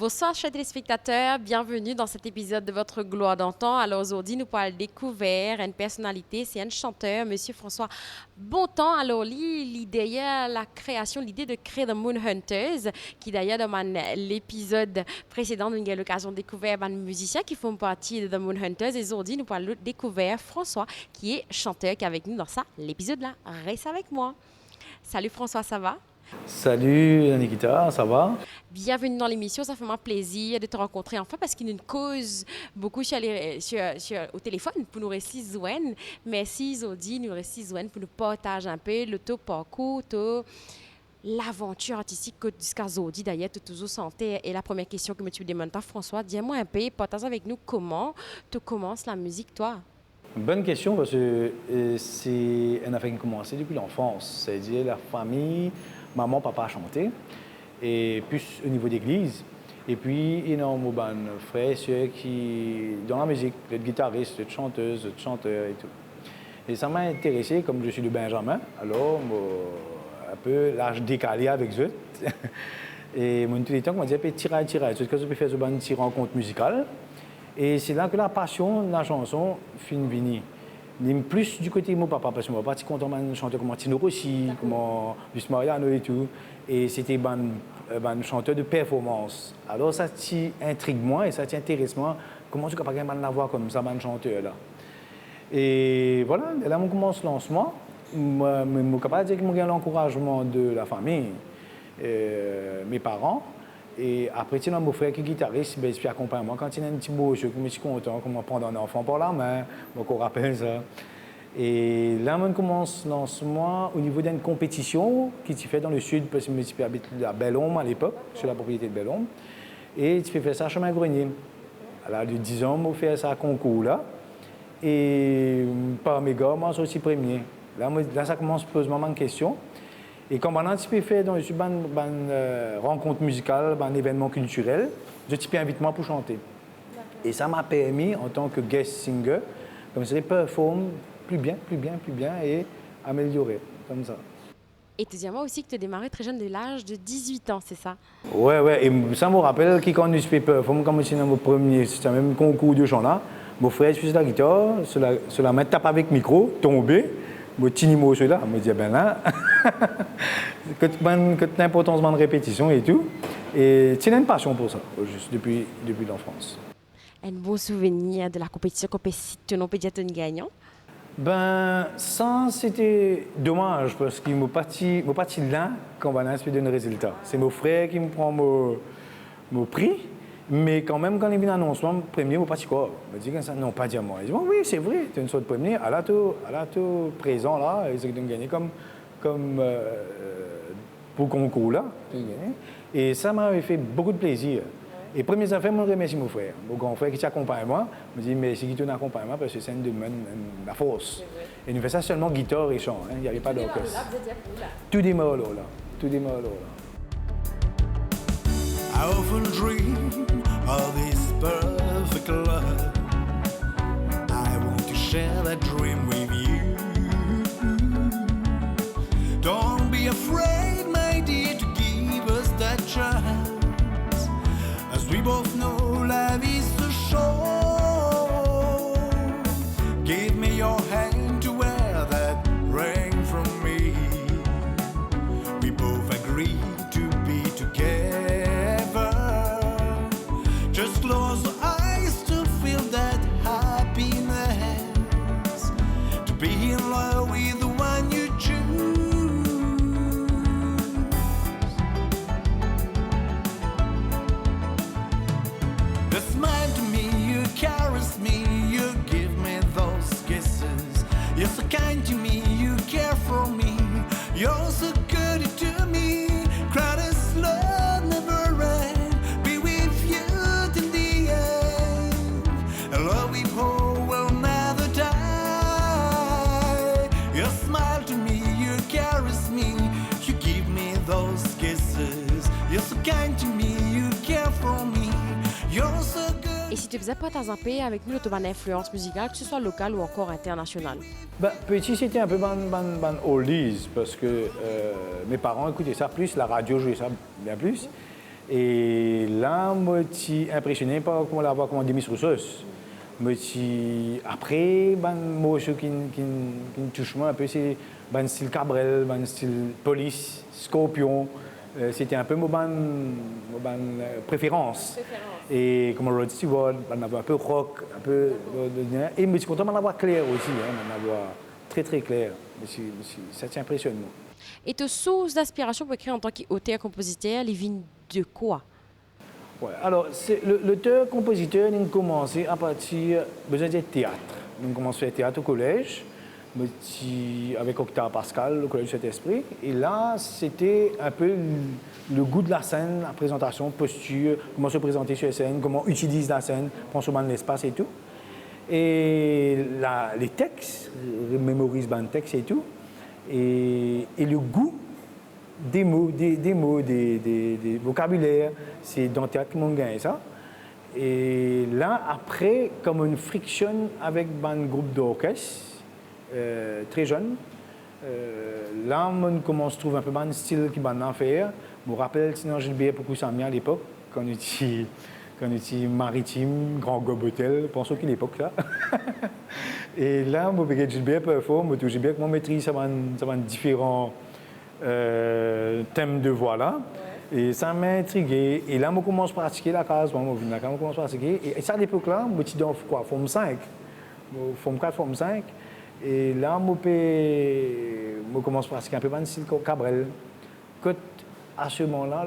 Bonsoir, chers téléspectateurs. Bienvenue dans cet épisode de votre Gloire d'antan. Alors aujourd'hui, nous parlons découvert une personnalité, c'est un chanteur, Monsieur François Bontemps. Alors l'idée la création, l'idée de créer The Moon Hunters, qui d'ailleurs dans l'épisode précédent, nous avons eu l'occasion de découvrir des musiciens qui font partie de The Moon Hunters. Et aujourd'hui, nous parlons découvert François, qui est chanteur, qui est avec nous dans ça l'épisode-là. Reste avec moi. Salut François, ça va? Salut Nikita, ça va? Bienvenue dans l'émission, ça fait vraiment plaisir de te rencontrer enfin parce qu'il nous cause beaucoup au téléphone pour nous réciter Zouen. Merci Zodi, nous réciter Zouen pour nous partager un peu le taux parcours, l'aventure artistique que jusqu'à Zodi d'ailleurs, tu toujours santé. Et la première question que tu me demandes, François, dis-moi un peu, partage avec nous comment tu commences la musique, toi? Bonne question parce que c'est une affaire qui a commencé depuis l'enfance, c'est-à-dire la famille. Maman, papa chantaient, et plus au niveau d'église. Et puis, il y a énormément de frères et sœurs qui, dans la musique, d'être guitaristes, d'être chanteuses, d'être chanteurs et tout. Et ça m'a intéressé, comme je suis de Benjamin, alors, un peu l'âge décalé avec eux. Et mon tout le temps, on m'a dit, tira, c'est ce que je peux faire sur une petite rencontre musicale. Et c'est là que la passion de la chanson finit venir. Plus du côté de mon papa, parce que mon papa était content de chanter comme Tino Rossi, comme Luis Mariano et tout. Et c'était un chanteur de performance. Alors ça intrigue moi et ça intéresse moi. Comment tu es capable de la voix comme ça, un chanteur-là? Et voilà, là, on commence le lancement. Je suis capable de dire que j'ai l'encouragement de la famille, mes parents. Et après, il y a mon frère qui est guitariste, il accompagne moi. Quand il y a un petit beau jeu, je suis content, comment prendre un enfant par la main, on rappelle ça. Et là, on commence lancement au niveau d'une compétition qui s'est fait dans le sud, parce que je habite à Belle-Homme à l'époque, sur la propriété de Belle-Homme. Et tu fais faire ça à Chemin-Grenier. À l'âge de 10 ans, on fait ça à concours là. Et par mes gars, moi, je suis aussi premier. Là, ça commence à poser une question. Et quand on a fait dans une rencontre musicale, un événement culturel, je t'ai invité moi pour chanter. Et ça m'a permis, en tant que guest singer, comme ça, de performer plus bien et améliorer, comme ça. Et deuxièmement aussi que tu as démarré très jeune de l'âge de 18 ans, c'est ça? Ouais, et ça me rappelle que quand je fais performer, comme c'est dans mon premier, c'était même concours de chant là, mon frère faisait la guitare, sur la main tape avec le micro, tombé. Mon petit mot celui-là, je me dis, ben là, que l'importance de répétition et tout. Et tu as une passion pour ça, juste depuis l'enfance. Un bon souvenir de la compétition que non peut dire gagnant? Ben, ça, c'était dommage parce qu'il m'a parti là quand on va donner un résultat. C'est mon frère qui me prend mon prix. Mais quand même, quand il vient l'annoncement, le premier, il m'a pas dit quoi. Il m'a dit que ça, non, pas dire moi. Il dit, bon, oui, c'est vrai, tu es une sorte de premier. À la tout présent, là, ils ont gagné comme pour le concours, là. Et ça m'a fait beaucoup de plaisir. Et première affaire, je remercie mon frère. Mon grand frère qui t'accompagne moi, me dit, mais c'est qui t'accompagne moi parce que c'est la force. Et nous faisons ça seulement guitare et chant, hein. Il n'y avait pas d'orchestre. Tout démarre là. Tout démarre là. I often dream of this perfect love. I want to share that dream with you. Don't be afraid, my dear, to give us that chance. As we both know, love is so short. Give me your hand to wear that ring from me. We both agree to be together. Just close your eyes to feel that happiness. To be in love with the one you choose. You smile to me, you caress me, you give me those kisses. You're so kind to me, you care for me. You're so good to me. Cry this love never ends. Love we hold will never die. You smile to me, you caress me, you give me those kisses. You're so kind to me, you care for me. You're so good. Et si tu faisais partager un peu avec nous de ton influence musicale, que ce soit locale ou encore internationale? Ben, petit, c'était un peu ban oldies parce que mes parents écoutaient ça plus, la radio jouait ça bien plus. Et là, je suis impressionné par comment l'avoir commandé mis sur sauce. Après, moi, ce qui me touche moi un peu, c'est le style Cabrel, le style Police, Scorpion. C'était un peu mon préférence. Et comme Rod Stewart, on avait un peu rock, un peu. Et je suis content d'en avoir clair aussi, d'en avoir très très clair. Ça t'impressionne, moi. Et tes sources d'inspiration pour écrire en tant qu'auteur-compositeur, les viennent de quoi? Ouais, alors, l'auteur-compositeur, il a commencé à partir besoin de théâtre. On a commencé à faire théâtre au collège, avec Octave Pascal, au collège Saint-Esprit. Et là, c'était un peu le goût de la scène, la présentation, posture, comment se présenter sur la scène, comment utiliser la scène, prendre soin de l'espace et tout. Et les textes, mémorise le texte et tout. Et le goût des mots, des vocabulaires, c'est dans le théâtre que m'ont gagné ça. Et là, après, comme on frictionne avec un groupe d'orchestre, très jeune, là, on commence à trouver un peu un style qui va en faire. Je me rappelle, sinon Gilbert pour Samia à l'époque, quand on était maritime, grand gobotel, pensons qu'à l'époque là. Et là, je me Gilbert peu fort, je me bien que mon maîtrise, ça va différents thèmes de voix là. Et ça m'a intrigué. Et là, je commence à pratiquer la case. Je commence à pratiquer. Et ça, à l'époque là, je suis dans quoi, forme 5, forme 4, forme 5. Et là, je commence à pratiquer un peu de style Cabrel. À ce moment-là,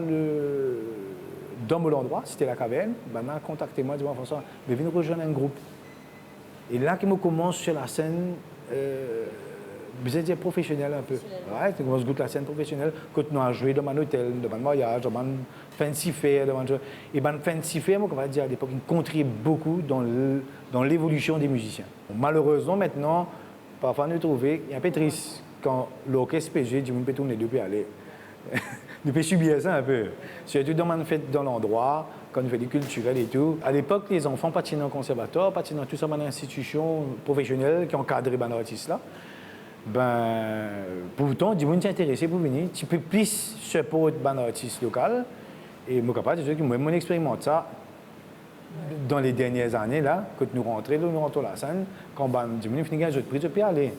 dans mon endroit, c'était la caverne, m'a contacté moi, dit François, je viens rejoindre un groupe. Et là, je commence sur la scène, je dire professionnelle un peu. Ouais, je commence à goûter la scène professionnelle, quand nous avons joué dans un hôtel, dans un mariage, dans un fancy fair. Et le fancy fair, moi, on va dire à l'époque, il contribue beaucoup dans l'évolution des musiciens. Malheureusement, maintenant, parfois, nous trouvons, il y a un peu triste quand l'orchestre PG dit, on peut tourner depuis aller. Nous pouvons subir ça un peu. Surtout dans l'endroit, quand on fait des culturels et tout. À l'époque, les enfants patinaient au conservatoire, patinaient dans toutes sortes d'institutions professionnelles qui encadraient les artistes là. Pourtant, du monde intéressé pour venir, tu peux plus support les artistes locaux. Et moi, capable de dire que moi, on expérimente ça dans les dernières années là, quand nous rentrons à la scène, quand du monde finit un jeu de prix, je peux y aller.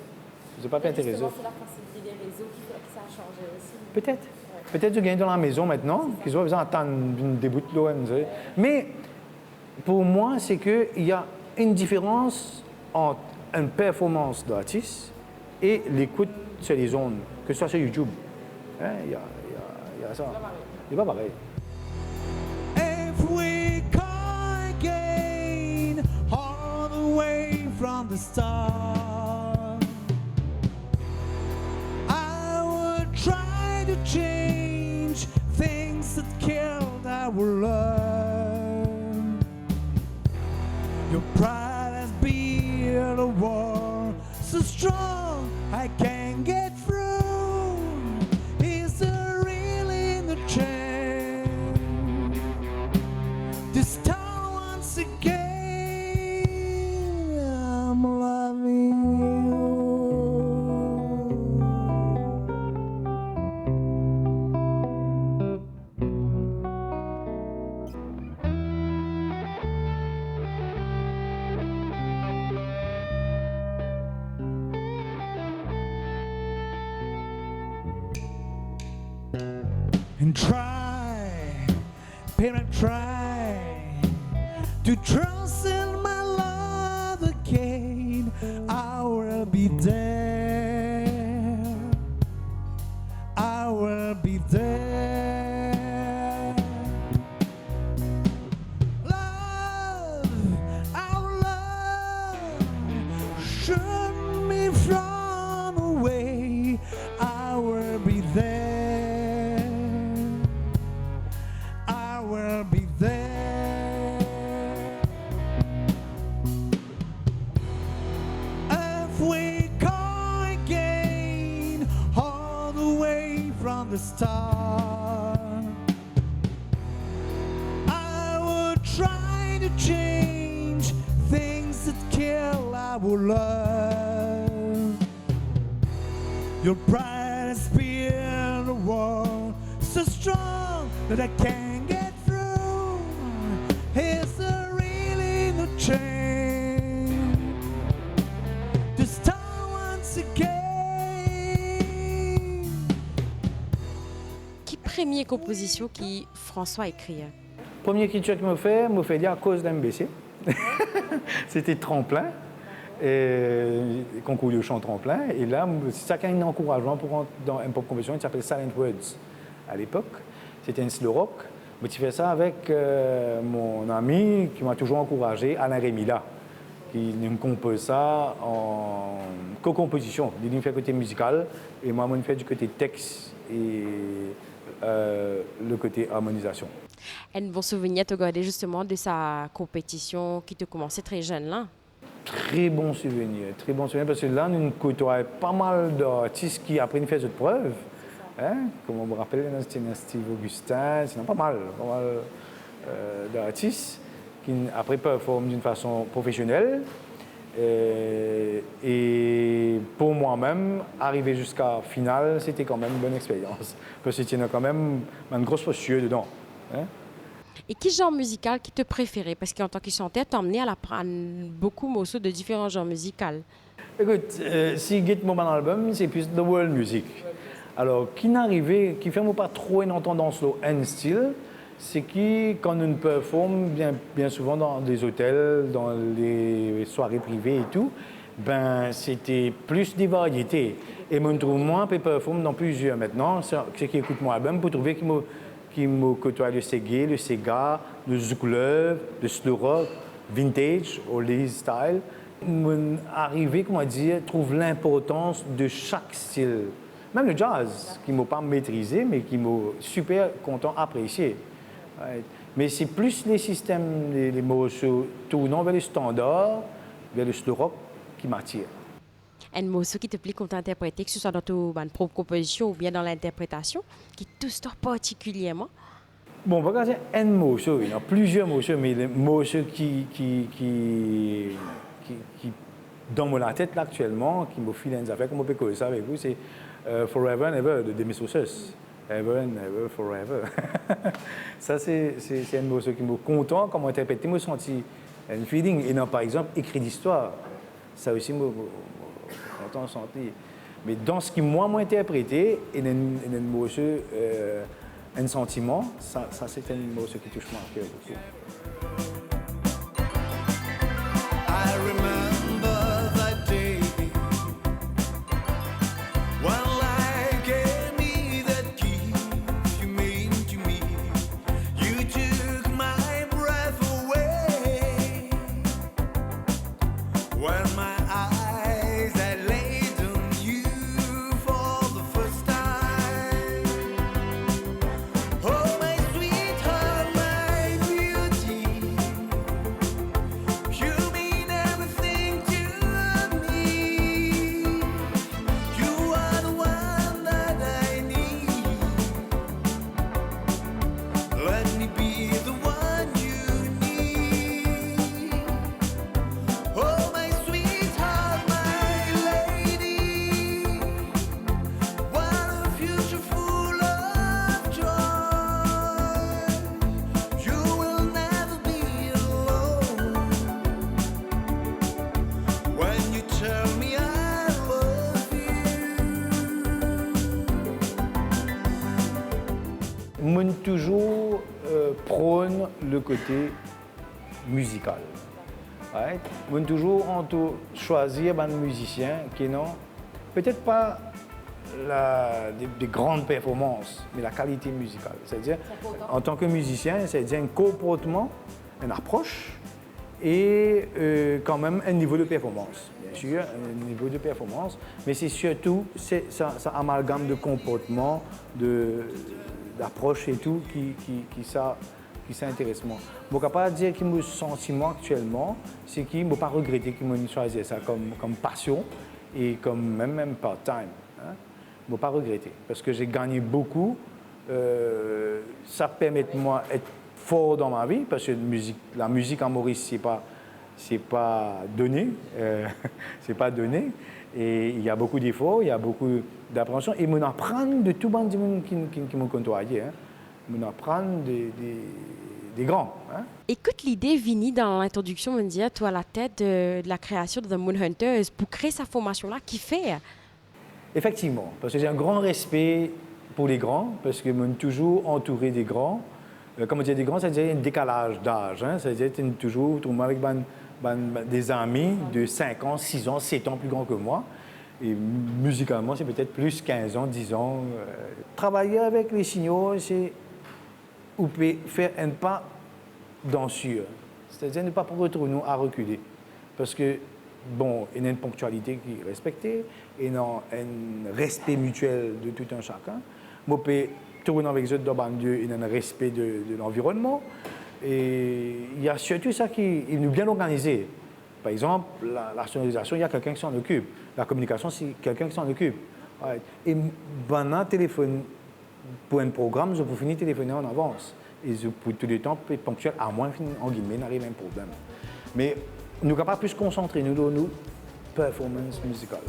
Je ne pas intéressé. C'est la facilité des réseaux qui fait que ça a changé aussi. Peut-être. Peut-être que je gagne dans la maison maintenant, qu'ils ont besoin d'entendre des bouts de l'eau. Mais pour moi, c'est qu'il y a une différence entre une performance d'artiste et l'écoute sur les ondes, que ce soit sur YouTube. Il y a ça. C'est pas pareil. If we can't gain all the way from the start, I would try to change things that killed our love. Your pride has built a wall so strong I can't get through. Is there really in the chance to start once again? I'm loving you. And try, parent, try to trust in my love again. I will be there. I will be there. Love, our love, should me from away. I will be there. Be there. If we can't gain all the way from the start, I would try to change things that kill our love. Your pride has built a wall so strong that I can't get Qui première composition qui François écrit? Premier critique que me fait dire à cause de l'MBC. C'était tremplin, concours de chant tremplin. Et là, c'est ça qui a un encouragement pour rentrer dans une pop composition qui s'appelle Silent Words à l'époque. C'était un slow rock. Mais tu fais ça avec mon ami qui m'a toujours encouragé, Alain Rémila, qui me compose ça en co-composition. Il me fait côté musical et moi, je me fais du côté texte et le côté harmonisation. Un bon souvenir te garder justement de sa compétition qui te commençait très jeune là? Très bon souvenir, parce que là, nous côtoyons pas mal d'artistes qui après nous font d'autres preuves. Hein? Comme on me rappelle, c'était Steve Augustin, c'est pas mal d'artistes qui après performent d'une façon professionnelle. Et pour moi-même, arriver jusqu'à finale, c'était quand même une bonne expérience. Parce que c'était quand même une grosse posture dedans. Hein? Et quel genre musical qui te préférait? Parce qu'en tant que chanteur, t'as emmené à apprendre beaucoup de morceaux de différents genres musicaux. Écoute, si je mon album, c'est plus de world music. Alors, qui ne fait pas trop une tendance au N-style, c'est que quand nous performons bien souvent dans des hôtels, dans les soirées privées et tout, ben c'était plus des variétés. Et je trouve moins peut performer dans plusieurs maintenant. Ceux qui écoutent mon album pour trouver qui me côtoie le Segé, le Sega, le Zouk-Love, le Slow Rock, Vintage, Oldies Style. Arriver, comment dire, trouve l'importance de chaque style. Même le jazz, qui ne m'a pas maîtrisé, mais qui m'a super content apprécié. Ouais. Mais c'est plus les systèmes, les morceaux tournant vers le standard, vers le slow rock, qui m'attirent. Un morceau qui te plaît qu'on t'a interprété, que ce soit dans ta propre composition ou bien dans l'interprétation, qui te sort particulièrement? Bon, on va regarder un morceau, il y a plusieurs morceaux, mais les morceaux qui dans mon tête là, actuellement, qui me filent des affaires, comme on peut connaître ça avec vous, c'est Forever and Ever de Demis Rousseff. Ever and Ever, Forever. Ça, c'est un morceau qui me content, comme interprété, me senti un feeling. Et non, par exemple, écrit d'histoire. Ça aussi, me content senti. Mais dans ce qui, moi, m'a interprété, il y a un morceau, un sentiment, ça c'est un morceau qui touche mon cœur beaucoup. I remember that day when life gave me that gift you made to me. You took my breath away when my eyes had laid on you for the first time. Oh, my sweetheart, my beauty. You mean everything to me. You are the one that I need. Let me be the one you need. Oh, my sweetheart, my lady. What a future full of joy. You will never be alone. When you tell me I love you. Moi, toujours prône le côté musical. Right? Moi, toujours choisir un musicien qui n'ont peut-être pas des grandes performances, mais la qualité musicale. C'est-à-dire, en tant que musicien, c'est-à-dire un comportement, une approche et quand même un niveau de performance. Bien sûr, un niveau de performance, mais c'est surtout ça amalgame de comportement, d'approche et tout qui s'intéresse moi. Je ne peux pas dire que mon sentiment actuellement, c'est qu'il ne m'a pas regretté qu'il m'ait choisi ça comme passion et comme même part-time. Hein? Je ne peux pas regretter parce que j'ai gagné beaucoup. Ça permet de moi d'être fort dans ma vie parce que la musique en Maurice, c'est pas donné. C'est pas donné. Et il y a beaucoup d'efforts, il y a beaucoup d'appréhension. Et on apprend de tout le monde qui me côtoie. Hein? On apprend des grands. Hein? Écoute, l'idée Vini dans l'introduction me dit, toi à la tête de la création de The Moon Hunters pour créer sa formation-là, qui fait? Effectivement, parce que j'ai un grand respect pour les grands, parce que je suis toujours entouré des grands. Comme on dit des grands, ça veut dire un décalage d'âge. Hein? Ça veut dire que tu es toujours avec des amis de 5 ans, 6 ans, 7 ans plus grands que moi. Et musicalement, c'est peut-être plus 15 ans, 10 ans. Travailler avec les signaux, c'est faire un pas dansure. C'est-à-dire ne pas retourner à reculer. Parce que, bon, il y a une ponctualité qui est respectée, il y a un respect mutuel de tout un chacun. Moi, je peux tourner avec eux dans Dieu, il y a un respect de l'environnement. Et il y a surtout ça qui est bien organisé. Par exemple, la sonorisation, il y a quelqu'un qui s'en occupe. La communication, c'est quelqu'un qui s'en occupe. Ouais. Et maintenant, téléphone, pour un programme, je peux finir téléphoner en avance. Et je peux tout le temps être ponctuel, à moins, en guillemets, n'arrive un problème. Mais nous sommes capables de plus concentrer nous dans nos performances musicales.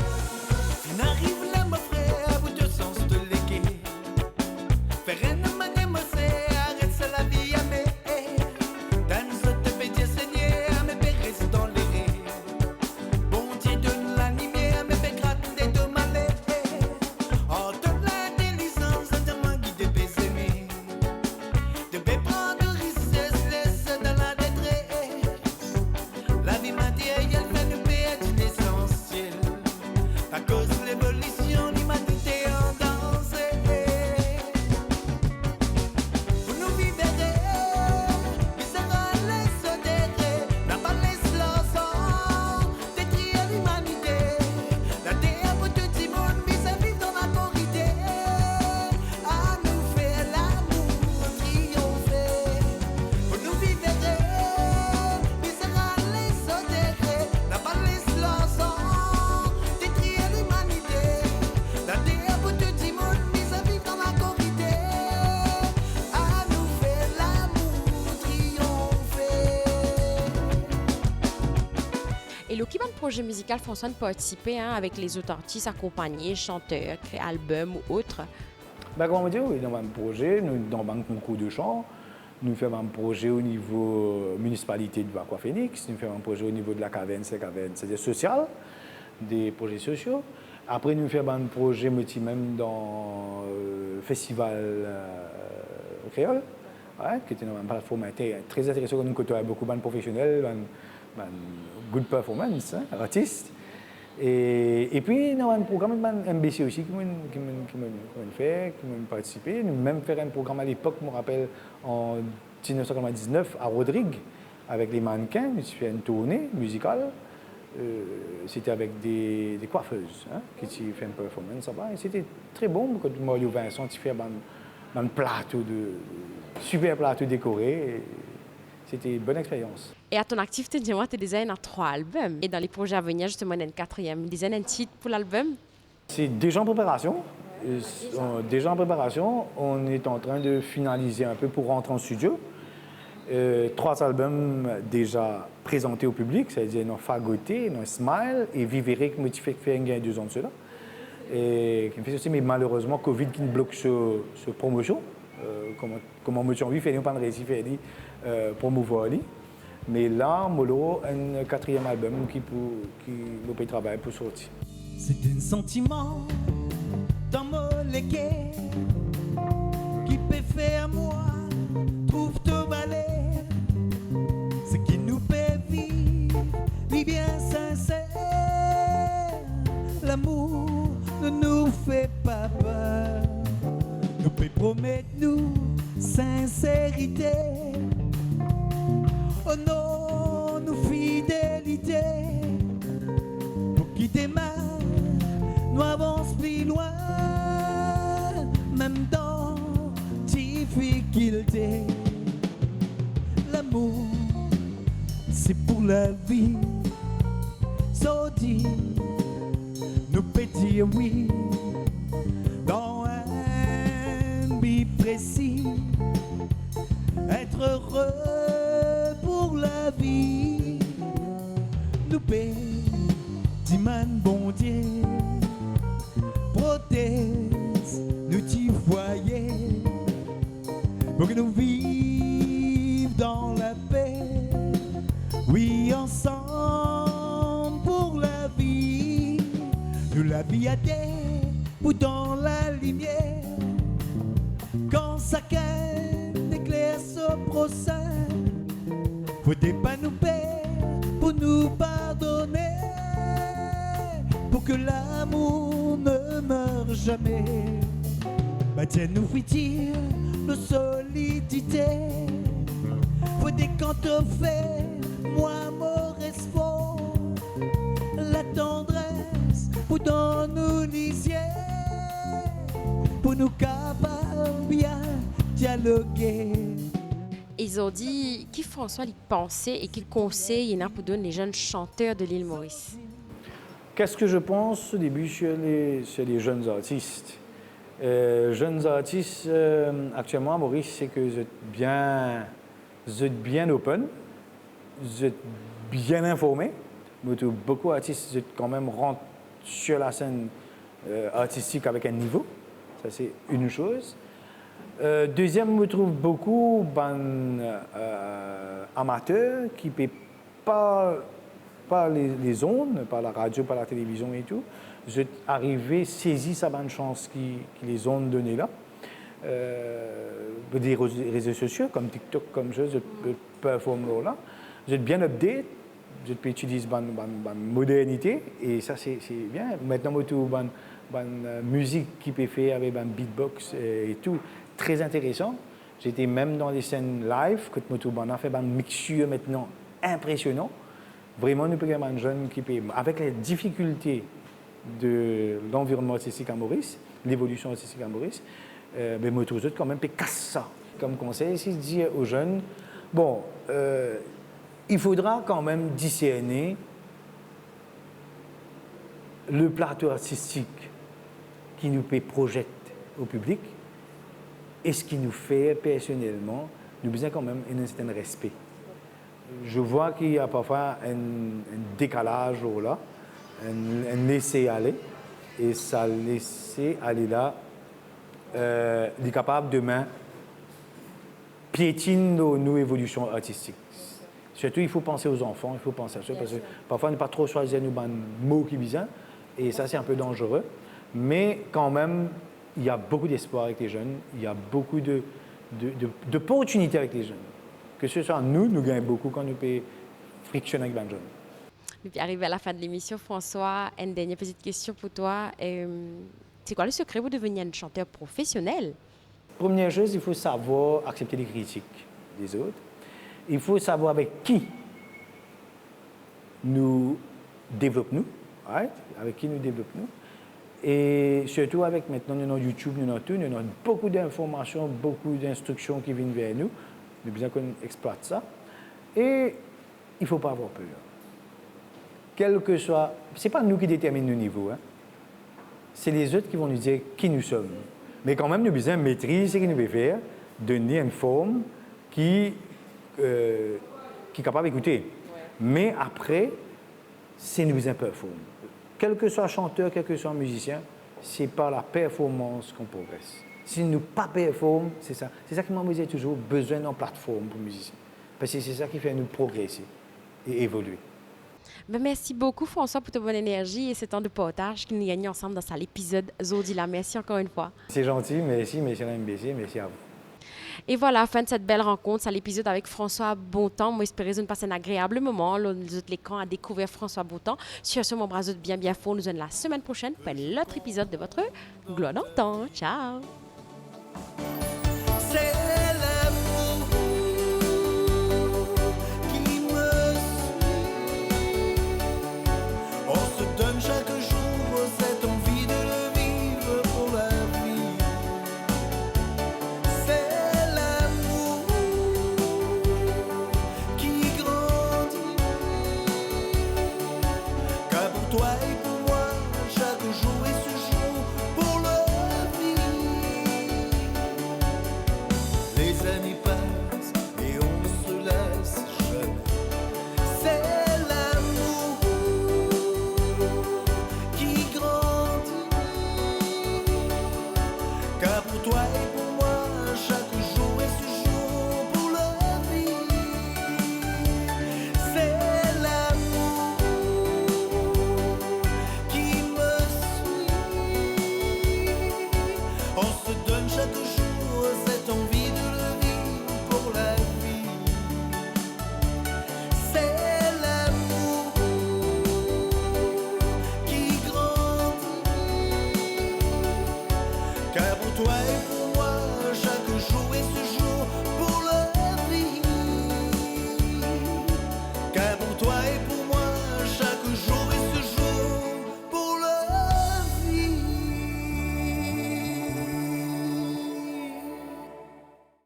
N'arrive là, mon frère, vous deux sens de léguer. Faire une manière, moi, c'est arrête, c'est la vie à mes. Dans ce te fait dire Seigneur, mes pères dans les rêves. Bon Dieu donne la lumière, mes pères grattent des deux malais. Oh, toute la délicence, entièrement guidé, baiser mes. De prendre richesse, laisse dans la détresse. La vie matérielle fait nous perdre l'essentiel. À cause de l'évolution, l'humanité en danse. Vous nous vivrez, misérables les sodérés, n'a pas les l'ensemble, détruire l'humanité. La terre pour tout le monde, mais ça vit dans la corrida. À nous faire l'amour triompher. Vous nous vivrez, misérables les sodérés, n'a pas les l'ensemble, détruire l'humanité. La terre pour tout le monde, mais ça vit dans la corrida. À nous faire l'amour triompher. Et le qui va le projet musical François de participer avec les autres artistes accompagnés, chanteurs, créer albums ou autres. Ben, comme on dit, oui, dans un projet, nous, dans un concours de chant, nous faisons un projet au niveau municipalité de Aqua Phoenix, nous faisons un projet au niveau de la caverne, c'est-à-dire social, des projets sociaux. Après, nous faisons un projet même dans le festival créole, ouais, qui était une plateforme très intéressante, nous côtoyons beaucoup de professionnels, de good performance, hein, artistes. Et puis, nous avons un programme de MBC aussi qui m'a fait, qui m'a participé. Nous avons même fait un programme à l'époque, je me rappelle, en 1999 à Rodrigue, avec les mannequins. Nous avons fait une tournée musicale. C'était avec des coiffeuses qui ont fait une performance là-bas. Et c'était très bon, quand Mario Vincent a fait un plateau super plateau décoré. Et c'était une bonne expérience. Et à ton actif, tu as déjà 3 albums. Et dans les projets à venir, justement, il y a un 4e. Déjà un titre pour l'album? C'est déjà en préparation. Déjà en préparation, on est en train de finaliser un peu pour rentrer en studio. 3 albums déjà présentés au public, c'est-à-dire dans Fagoté, dans Smile et Vivere qui m'a fait il y a 2 ans de cela. Et qui me fait aussi, mais malheureusement, Covid qui nous bloque ce promotion. Comment me suis fait, pas de récit fait promouvoir. Mais là, Molo, un 4e album qui me peut travailler pour sortir. C'est un sentiment dans mon légué qui peut faire moi trouve tout balai. Ce qui nous fait vivre, vie bien sincère. L'amour ne nous fait pas peur. Nous peut promettre nous sincérité. Oh non, nous fidélité. Pour qui démarre, nous avons plus loin, même dans difficulté. L'amour, c'est pour la vie. So dit, nous peut dire oui dans un but précis. Être heureux pour la vie. Nous paie, dimane bon Dieu, protège, nous t'y voyez, pour que nous vivions dans la paix. Oui, ensemble pour la vie. Nous la vie à terre ou dans la lumière. ça qu'un éclair se procès. Faudrait pas nous perdre pour nous pardonner, pour que l'amour ne meure jamais. Tiens-nous frétille de solidité. Faudrait quand on fait, moi mon respect, la tendresse pour dans nous lisier, pour nous capables bien dialoguer. Ils ont dit qui François lui pensait et qu'il conseille pour donner les jeunes chanteurs de l'île Maurice. Qu'est-ce que je pense au début sur les jeunes artistes? Jeunes artistes, actuellement à Maurice, c'est que vous êtes bien open, vous êtes bien informés. Beaucoup d'artistes vous êtes quand même rentrent sur la scène artistique avec un niveau. Ça, c'est une chose. Deuxième, je trouve beaucoup amateurs qui ne paient pas les ondes, par la radio, par la télévision et tout. Je suis arrivé, saisi sa bonne chance qui les ondes données là. Des réseaux sociaux comme TikTok, comme je performe là. Je suis bien update, je peux utiliser la modernité et ça c'est bien. Maintenant, la musique qui peut faire avec un beatbox et tout, très intéressant. J'étais même dans les scènes live, quand on a fait une mixture maintenant impressionnant. Vraiment, nous avons un jeune qui peut, avec les difficultés de l'environnement artistique à Maurice, l'évolution artistique à Maurice, mais moi, tous quand même, casse ça. Comme conseil, c'est de dire aux jeunes, bon, il faudra quand même discerner le plateau artistique qui nous projette au public et ce qui nous fait personnellement, nous besoin quand même un certain respect. Je vois qu'il y a parfois un décalage là, un laisser-aller, et ça laisser-aller là, est capable demain piétine nos évolutions artistiques. Surtout, il faut penser aux enfants, il faut penser à ça, parce que parfois, on ne pas trop choisir nos mots qui visent, et ça, c'est un peu dangereux. Mais quand même, il y a beaucoup d'espoir avec les jeunes, il y a beaucoup d'opportunités avec les jeunes. Que ce soit nous gagnons beaucoup quand nous pouvons frictionner avec les jeunes. Et puis, arrivé à la fin de l'émission, François, une dernière petite question pour toi. C'est quoi le secret pour devenir un chanteur professionnel? Première chose, il faut savoir accepter les critiques des autres. Il faut savoir avec qui nous développons, right? Avec qui nous développons. Et surtout avec maintenant, nous avons YouTube, nous avons beaucoup d'informations, beaucoup d'instructions qui viennent vers nous. Nous avons besoin qu'on exploite ça. Et il ne faut pas avoir peur. Quel que soit... Ce n'est pas nous qui déterminons le niveau. Hein. C'est les autres qui vont nous dire qui nous sommes. Mais quand même, nous avons besoin de maîtriser ce que nous devons faire, donner une forme qui est capable d'écouter. Ouais. Mais après, c'est nous besoin de performer. Quel que soit chanteur, quel que soit musicien, c'est par la performance qu'on progresse. Si nous ne pas performons, c'est ça. C'est ça qui m'a dit toujours besoin d'une plateforme pour musiciens. Parce que c'est ça qui fait nous progresser et évoluer. Ben merci beaucoup, François, pour ta bonne énergie et ce temps de partage que nous gagnons ensemble dans cet épisode Zodila. Merci encore une fois. C'est gentil, merci à MBC, merci à vous. Et voilà, fin de cette belle rencontre, c'est l'épisode avec François Bontemps. Moi, j'espère que vous passez un agréable moment. Là, nous autres, les camps à découvrir François Bontemps. Sur ce, mon bras bien fort, nous allons la semaine prochaine pour un autre épisode de votre Gloire d'antan. Ciao!